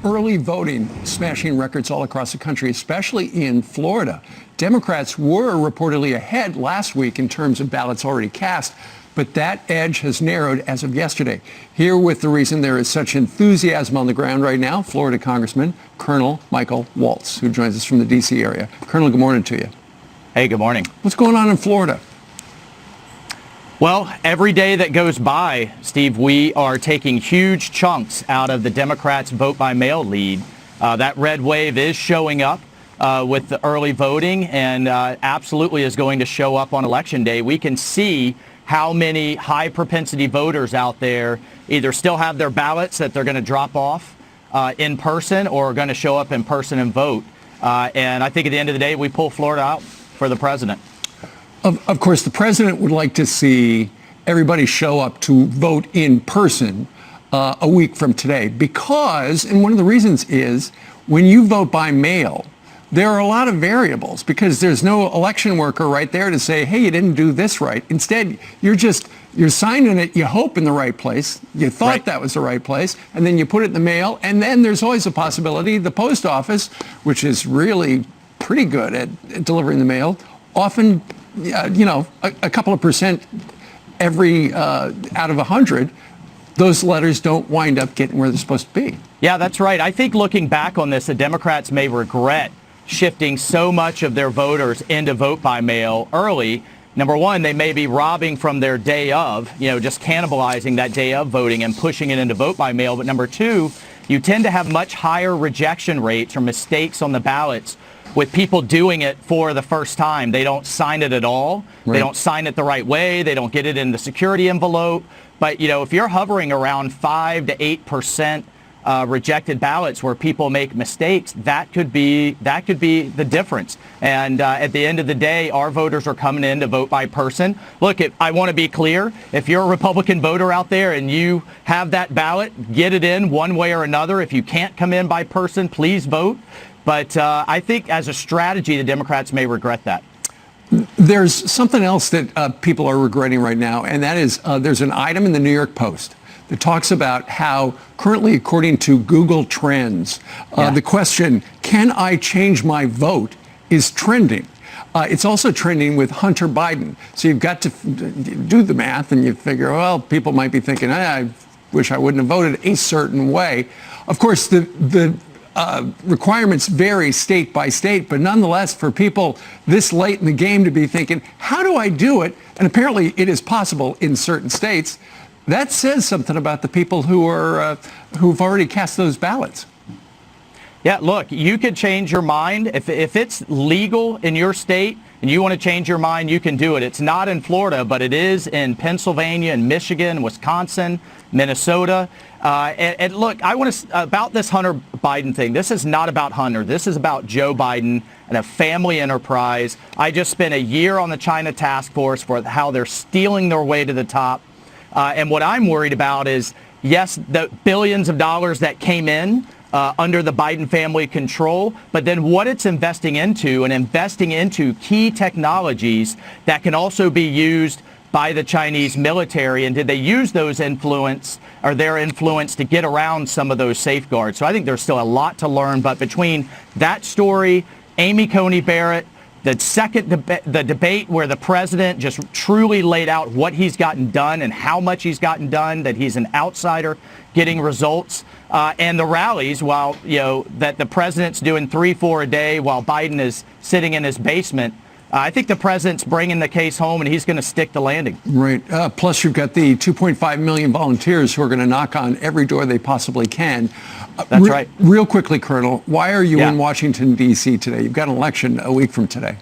early voting smashing records all across the country, especially in Florida. Democrats were reportedly ahead last week in terms of ballots already cast, but that edge has narrowed as of yesterday. Here with the reason there is such enthusiasm on the ground right now, Florida Congressman Colonel Michael Waltz, who joins us from the D.C. area. Colonel, good morning to you. Hey, good morning. What's going on in Florida? Well, every day that goes by, Steve, we are taking huge chunks out of the Democrats' vote-by-mail lead. That red wave is showing up with the early voting and absolutely is going to show up on Election Day. We can see how many high-propensity voters out there either still have their ballots that they're going to drop off in person or are going to show up in person and vote. And I think at the end of the day, we pull Florida out for the president. Of course, the president would like to see everybody show up to vote in person a week from today because, and one of the reasons is, when you vote by mail, there are a lot of variables because there's no election worker right there to say, hey, you didn't do this right. Instead, you're signing it, you hope in the right place, you thought that was the right place, and then you put it in the mail, and then there's always a possibility the post office, which is really pretty good at delivering the mail, often a couple of percent every out of 100, those letters don't wind up getting where they're supposed to be. Yeah, that's right. I think looking back on this, the Democrats may regret shifting so much of their voters into vote by mail early. Number one, they may be robbing from their day of, just cannibalizing that day of voting and pushing it into vote by mail. But number two, you tend to have much higher rejection rates or mistakes on the ballots with people doing it for the first time. They don't sign it at all. Right. They don't sign it the right way. They don't get it in the security envelope. But, if you're hovering around 5 to 8% rejected ballots where people make mistakes, that could be the difference. And at the end of the day, our voters are coming in to vote by person. Look, I want to be clear. If you're a Republican voter out there and you have that ballot, get it in one way or another. If you can't come in by person, please vote. But I think as a strategy, the Democrats may regret that. There's something else that people are regretting right now, and that is there's an item in the New York Post that talks about how currently, according to Google Trends, the question, can I change my vote, is trending. It's also trending with Hunter Biden. So you've got to do the math and you figure, well, people might be thinking, I wish I wouldn't have voted a certain way. Of course, the requirements vary state by state, but nonetheless, for people this late in the game to be thinking, how do I do it? And apparently it is possible in certain states. That says something about the people who've already cast those ballots. Yeah, look, you could change your mind. If it's legal in your state and you want to change your mind, you can do it. It's not in Florida, but it is in Pennsylvania and Michigan, Wisconsin, Minnesota. And look, I want to about this Hunter Biden thing. This is not about Hunter. This is about Joe Biden and a family enterprise. I just spent a year on the China task force for how they're stealing their way to the top. And what I'm worried about is, yes, the billions of dollars that came in under the Biden family control, but then what it's investing into key technologies that can also be used by the Chinese military, and did they use those their influence to get around some of those safeguards? So I think there's still a lot to learn, but between that story, Amy Coney Barrett, the debate where the president just truly laid out what he's gotten done and how much he's gotten done, that he's an outsider getting results, and the rallies that the president's doing 3-4 a day while Biden is sitting in his basement. I think the president's bringing the case home, and he's going to stick the landing. Right. Plus, you've got the 2.5 million volunteers who are going to knock on every door they possibly can. That's right. Real quickly, Colonel, why are you in Washington, D.C. today? You've got an election a week from today.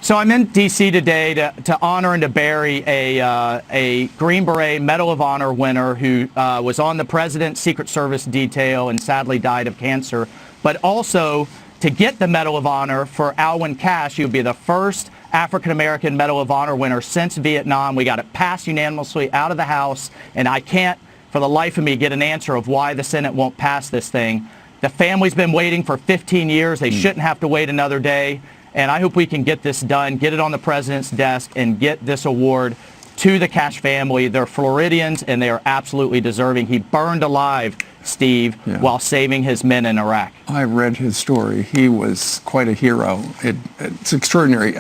So I'm in D.C. today to honor and to bury a Green Beret Medal of Honor winner who was on the President's Secret Service detail and sadly died of cancer, but also to get the Medal of Honor for Alwyn Cashe, who would be the first African-American Medal of Honor winner since Vietnam. We got it passed unanimously out of the House, and I can't, for the life of me, get an answer of why the Senate won't pass this thing. The family's been waiting for 15 years. They shouldn't have to wait another day, and I hope we can get this done, get it on the president's desk, and get this award to the Cashe family. They're Floridians, and they are absolutely deserving. He burned alive, Steve, while saving his men in Iraq. I read his story. He was quite a hero. It's extraordinary.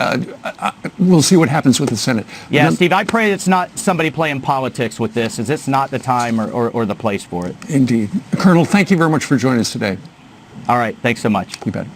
We'll see what happens with the Senate. Yeah, Steve, I pray it's not somebody playing politics with this, as it's not the time or the place for it. Indeed. Colonel, thank you very much for joining us today. All right, thanks so much. You bet.